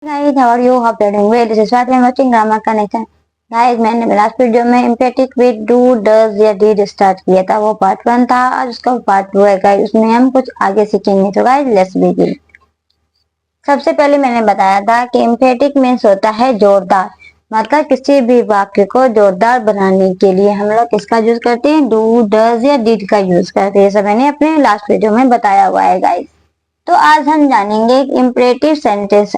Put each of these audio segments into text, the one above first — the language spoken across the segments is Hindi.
Guys, how are you? Hope you're doing well. This is Swati. I'm watching Drama Connection. Guys, मैंने लास्ट वीडियो में इम्पेटिक विद डू डज या डिड स्टार्ट किया था, वो पार्ट 1 था। आज उसका पार्ट 2 है गाइस, उसमें हम कुछ आगे सीखेंगे। तो गाइस लेट्स बिगिन। सबसे पहले मैंने बताया था कि इम्पेटिक मीन्स होता है जोरदार, मतलब किसी भी वाक्य को जोरदार बनाने के लिए हम लोग किसका यूज करते हैं? डू डज या डिड का यूज करते हैं। ये सब मैंने अपने लास्ट वीडियो में बताया हुआ है गाइस। तो आज हम जानेंगे इम्परेटिव सेंटेंस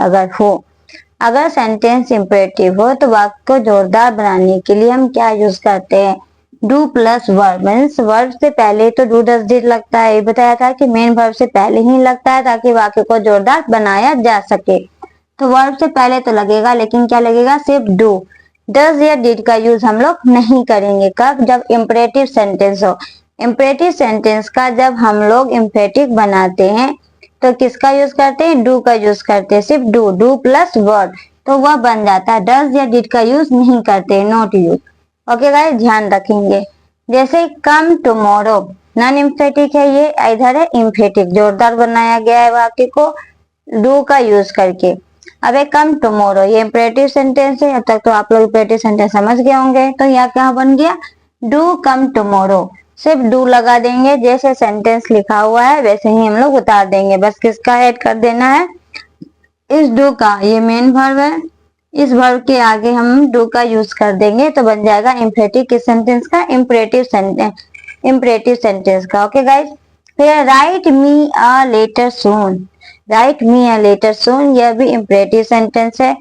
अगर सेंटेंस इम्परेटिव हो तो वाक्य को जोरदार बनाने के लिए हम क्या यूज करते हैं? Do plus verb, means verb से पहले तो डू डज डिड लगता है। ये बताया था कि मेन वर्ब से पहले ही लगता है ताकि वाक्य को जोरदार बनाया जा सके। तो वर्ब से पहले तो लगेगा, लेकिन क्या लगेगा? सिर्फ डू। डज या डिड का यूज हम लोग नहीं करेंगे। कब? जब इम्परेटिव सेंटेंस हो। इम्परेटिव सेंटेंस का जब हम लोग इम्पेटिक बनाते हैं तो किसका यूज करते हैं? डू का यूज करते हैं। सिर्फ डू, डू प्लस वर्ड, तो वह बन जाता है। डज या डिड का यूज नहीं करते, नॉट यूज। ओके गाइस, ध्यान रखेंगे। जैसे कम टुमारो, नॉन इम्फेटिक है, ये इधर है इम्फेटिक, जोरदार बनाया गया है वाक्य को डू का यूज करके। अब एक कम टुमारो, ये इम्परेटिव सेंटेंस है। अब तक तो आप लोग इम्परेटिव सेंटेंस समझ गए होंगे। तो यहाँ क्या बन गया? Do come tomorrow. सिर्फ डू लगा देंगे, जैसे सेंटेंस लिखा हुआ है वैसे ही हम लोग उतार देंगे। बस किसका ऐड कर देना है? इस डू का, ये मेन वर्ब है, इस वर्ब के आगे हम डू का यूज कर देंगे तो बन जाएगा इम्परेटिव किस सेंटेंस का? इम्परेटिव सेंटेंस का। ओके गाइस, फिर write me a letter soon. Write me a letter soon, यह भी इम्परेटिव सेंटेंस है।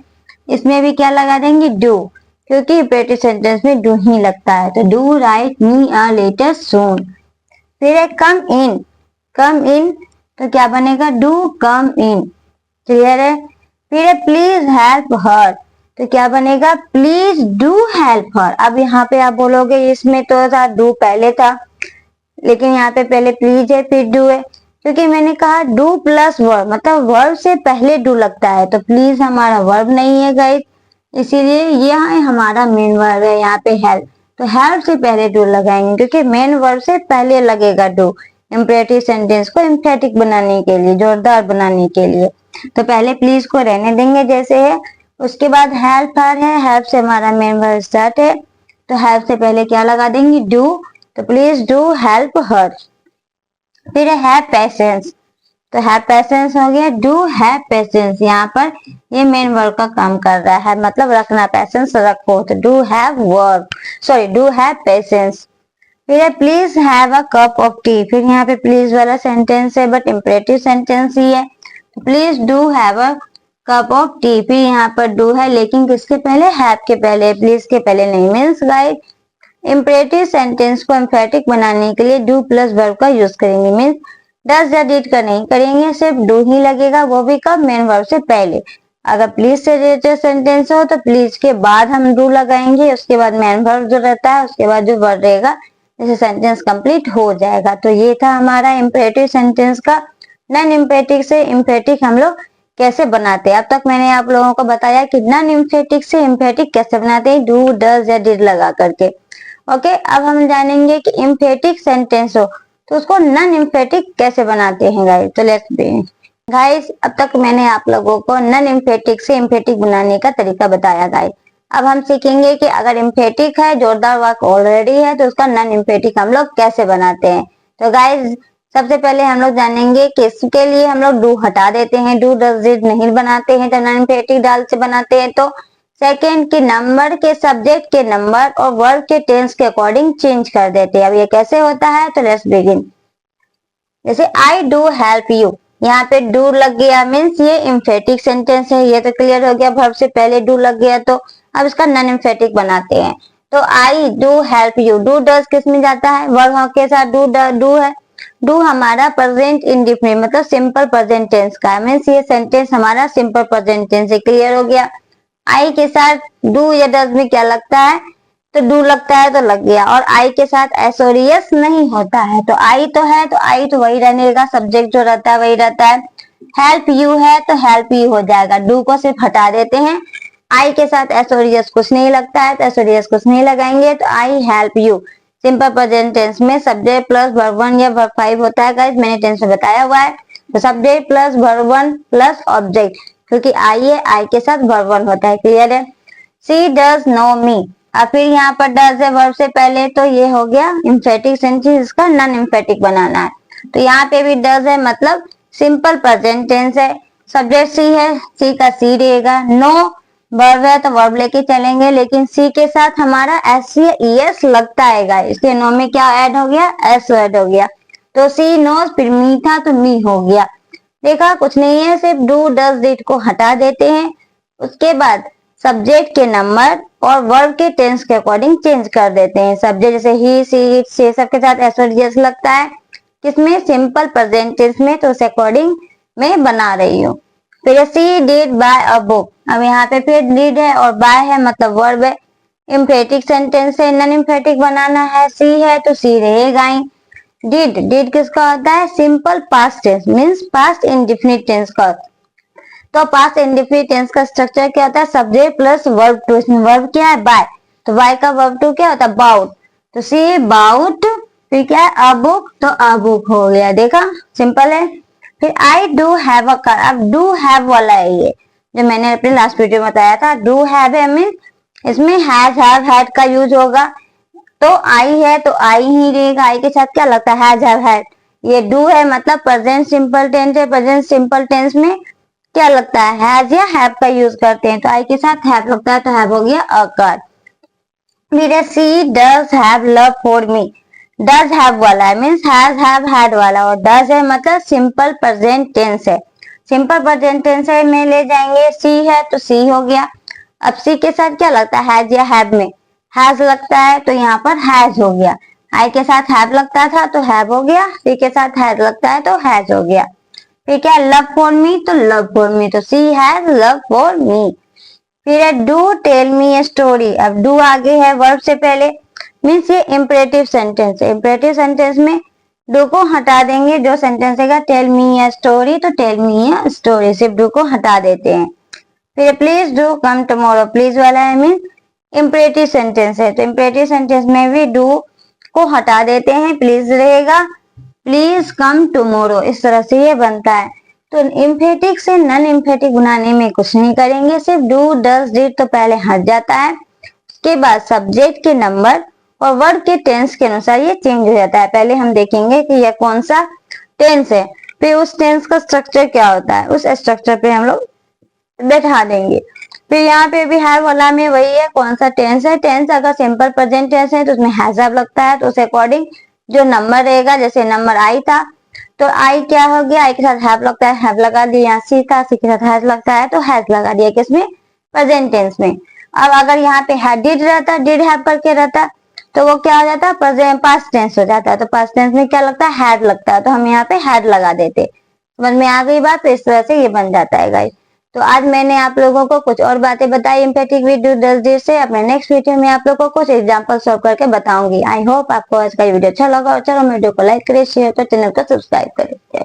इसमें भी क्या लगा देंगे? डू, क्योंकि इम्परेटिव सेंटेंस में डू ही लगता है। तो do write me a letter soon. फिर है कम इन। कम इन तो क्या बनेगा? Do come in. क्लियर है? फिर है प्लीज हेल्प हर, तो क्या बनेगा? Please do help her. अब यहाँ पे आप बोलोगे इसमें तो था डू पहले था, लेकिन यहाँ पे पहले प्लीज है फिर डू है, क्योंकि मैंने कहा डू प्लस वर्ब, मतलब वर्ब से पहले डू लगता है। तो प्लीज हमारा वर्ब नहीं है गाइस, इसीलिए यहाँ हमारा मेन वर्ब है। यहाँ पे हेल्प, तो हेल्प से पहले डू लगाएंगे क्योंकि मेन वर्ब से पहले लगेगा डू, इम्परेटिव सेंटेंस को एम्फेटिक बनाने के लिए, जोरदार बनाने के लिए। तो पहले प्लीज को रहने देंगे जैसे है, उसके बाद हेल्प हर है, हेल्प से हमारा मेन वर्ब स्टार्ट है, तो हेल्प से पहले क्या लगा देंगे? डू। तो प्लीज डू हेल्प हर। फिर हैव पेशेंस, तो हैव पेशेंस हो गया, डू हैव पेशेंस। यहाँ पर ये मेन वर्ब का काम कर रहा है, मतलब रखना, पेशेंस रखो। तो do have verb, sorry do have patience. फिर है please have a cup of T. फिर यहाँ पे प्लीज वाला सेंटेंस है बट इम्परेटिव सेंटेंस ही है। Please do have a cup of T, फिर यहाँ पर डू है लेकिन किसके पहले? हैव के पहले, प्लीज के पहले नहीं। मीन्स गाइस इम्परेटिव सेंटेंस को एम्फेटिक बनाने के लिए डू प्लस वर्ब का यूज करेंगे। मीन्स डज या डिड का नहीं करेंगे, सिर्फ डू ही लगेगा, वो भी कब? मेन वर्ब से पहले। अगर प्लीज से रिलेटेड सेंटेंस हो तो प्लीज के बाद हम डू लगाएंगे, उसके बाद मेन वर्ब जो रहता है उसके बाद जो वर्ड रहेगा, जैसे सेंटेंस कंप्लीट हो जाएगा। तो ये था हमारा इम्परेटिव सेंटेंस का। नॉन इम्पेटिक से इम्पेटिक हम लोग कैसे बनाते हैं। अब तक मैंने आप लोगों को बताया कि नॉन इम्पेटिक से इम्पेटिक कैसे बनाते हैं, डू डज या डिड लगा करके। ओके, अब हम जानेंगे कि इम्पेटिक सेंटेंस हो तो उसको नॉन इम्पेटिक कैसे बनाते हैं गाइस। तो लेट्स बिगिन। गाइस, अब तक मैंने आप लोगों को नॉन इम्पेटिक से इम्पेटिक बनाने का तरीका बताया गाइस। अब हम सीखेंगे कि अगर इम्पेटिक है, जोरदार वाक्य ऑलरेडी है, तो उसका नॉन इम्पेटिक हम लोग कैसे बनाते हैं। तो गाइस सबसे पहले हम लोग जानेंगे कि इसके लिए हम लोग डू हटा देते हैं, डू डज डिड नहीं बनाते हैं, तो नॉन इम्पेटिक डाल से बनाते हैं। तो सेकेंड के नंबर के सब्जेक्ट के नंबर और वर्ब के टेंस के अकॉर्डिंग चेंज कर देते हैं। अब ये कैसे होता है, तो लेट्स बिगिन। जैसे आई डू हेल्प यू, यहाँ पे डू लग गया, मीन्स ये इम्फेटिक सेंटेंस है, ये तो क्लियर हो गया, वर्ब से पहले डू लग गया। तो अब इसका नॉन इम्फेटिक बनाते हैं। तो I do help you, do does किस में जाता है? वर्ब के साथ डू है। डू हमारा प्रेजेंट इंडिफिनिट, मतलब सिंपल प्रेजेंट टेंस का है, मीन्स ये सेंटेंस हमारा सिंपल प्रेजेंट टेंस है। क्लियर हो गया? आई के साथ डू या डज में क्या लगता है? तो डू लगता है तो लग गया। और आई के साथ एस और यस नहीं होता है, तो आई तो है तो आई तो वही रहने का, सब्जेक्ट जो रहता है वही रहता है। हेल्प यू है तो हेल्प यू हो जाएगा, डू को सिर्फ हटा देते हैं। आई के साथ एस और यस कुछ नहीं लगता है तो एस और यस कुछ नहीं लगाएंगे, तो I help you. Simple present tense में सब्जेक्ट प्लस वर्ब वन या वर्ब फाइव होता है गाइस, मैंने टेंस में बताया हुआ है। तो subject plus verb one plus object, क्योंकि आई है, आई के साथ वर्ब वन होता है। क्लियर है? शी डज नो मी। अब फिर यहाँ पर डज है वर्ब से पहले, तो ये हो गया इम्फेटिक सेंटेंस, इसका नॉन इम्फेटिक बनाना है। तो यहाँ पे भी डज है मतलब सिंपल प्रेजेंट टेंस है। सब्जेक्ट सी है, सी का सी रहेगा। नो वर्ब है तो वर्ब लेके चलेंगे, लेकिन सी के साथ हमारा एस या ईएस लगता है, इसलिए नो में क्या ऐड हो गया? एस ऐड हो गया। तो सी नोज, फिर मी था तो मी हो गया। देखा, कुछ नहीं है, सिर्फ डू डज डिड को हटा देते हैं। उसके बाद सब्जेक्ट के नंबर और वर्ब के टेंस के अकॉर्डिंग चेंज कर देते हैं। सब्जेक्ट जैसे ही, सी, इट, से सबके साथ एस और ईएस लगता है, किसमें? सिंपल प्रेजेंट टेंस में, तो उस अकॉर्डिंग मैं बना रही हूँ। फिर सी डिड बाय अ बुक। अब यहाँ पे फिर डिड है और बाय है मतलब वर्ब है। इम्फेटिक सेंटेंस है, नॉन इम्फेटिक बनाना है। सी है तो सी रहेगा ही। डिड, डिड किसका होता है? Simple past tense, means past indefinite tense का। तो पास्ट इंडेफिनिट टेंस का स्ट्रक्चर क्या होता है? Subject plus verb two. इसमें वर्ब क्या है? बाय, तो बाय का वर्ब टू क्या होता है? बाउट। तो सी बाउट, फिर क्या है? अ बुक, तो अ बुक हो गया। देखा, सिंपल है। फिर I do have a car. अब डू हैव वाला है ये, जो मैंने अपने लास्ट वीडियो में बताया था। डू हैव है मीन इसमें हैज, हैव, हैड का यूज होगा। तो आई है तो आई ही रहेगा, आई के साथ क्या लगता है? Has, have, had. ये डू है मतलब प्रेजेंट सिंपल टेंस है। प्रेजेंट सिंपल टेंस में क्या लगता है? हैज या हैव का यूज करते हैं, तो आई के साथ हैव लगता है, तो हैव हो गया अ कार। फिर she does have love for me. Does have वाला है मीन्स हैज, हैव, हैड वाला, और डज है मतलब सिंपल प्रेजेंट टेंस है। सिंपल प्रेजेंट टेंस है में ले जाएंगे। सी है तो सी हो गया। अब सी के साथ क्या लगता है? हैज या हैव में हैज लगता है, तो यहाँ पर हैज हो गया। आई के साथ हैव लगता था तो हैव हो गया। सी के साथ हैज लगता है तो हैज हो गया। फिर क्या? लव फॉर मी, तो लव फॉर मी, तो she has love for me. फिर है do tell me a story. अब डू आगे है वर्ब से पहले, मीन्स ये इम्परेटिव सेंटेंस है। इम्परेटिव सेंटेंस में डू को हटा देंगे। जो सेंटेंस है टेल मी ए स्टोरी, तो टेल मी ए स्टोरी, सिर्फ डू को हटा देते हैं। फिर please do come tomorrow. Please वाला है मीन्स इम्परेटिव सेंटेंस है, तो इम्परेटिव सेंटेंस में भी डू को हटा देते हैं, प्लीज रहेगा। प्लीज कम टुमारो, इस तरह से ये बनता है। तो इम्फेटिक से नॉन इम्फेटिक बनाने में कुछ नहीं करेंगे, सिर्फ डू डज डिड तो पहले हट जाता है। उसके बाद सब्जेक्ट के नंबर और वर्ब के टेंस के अनुसार ये चेंज हो जाता है। पहले हम देखेंगे कि यह कौन सा टेंस है, फिर उस टेंस का स्ट्रक्चर क्या होता है, उस स्ट्रक्चर पे हम लोग बैठा देंगे। फिर यहाँ पे भी हैव वाला में वही है, कौन सा टेंस है। टेंस अगर सिंपल प्रेजेंट टेंस है तो उसमें हैज हैव लगता है, तो उस अकॉर्डिंग जो नंबर रहेगा, जैसे नंबर आई था तो आई क्या हो गया? आई के साथ हैव लगता है, हैव लगा दिया। यहाँ सी था, सी के साथ हैज लगता है तो हैज लगा दिया, किसमें? प्रेजेंट टेंस में। अब अगर यहाँ पे डिड रहता, डिड हैव करके रहता, तो वो क्या हो जाता? प्रेजेंट पास्ट टेंस हो जाता है। तो पास्ट टेंस में क्या लगता है? हैड लगता है, तो हम यहाँ पे हैड लगा देते। समझ में आ गई बात? तो इस तरह से ये बन जाता है गाइस। तो आज मैंने आप लोगों को कुछ और बातें बताई इम्पेटिक विद डू डज डिड से। अपने नेक्स्ट वीडियो में आप लोगों को कुछ एग्जांपल सॉल्व करके बताऊंगी। आई होप आपको आज का वीडियो अच्छा लगा, और चलो वीडियो को लाइक करें, शेयर करें, चैनल को सब्सक्राइब करें।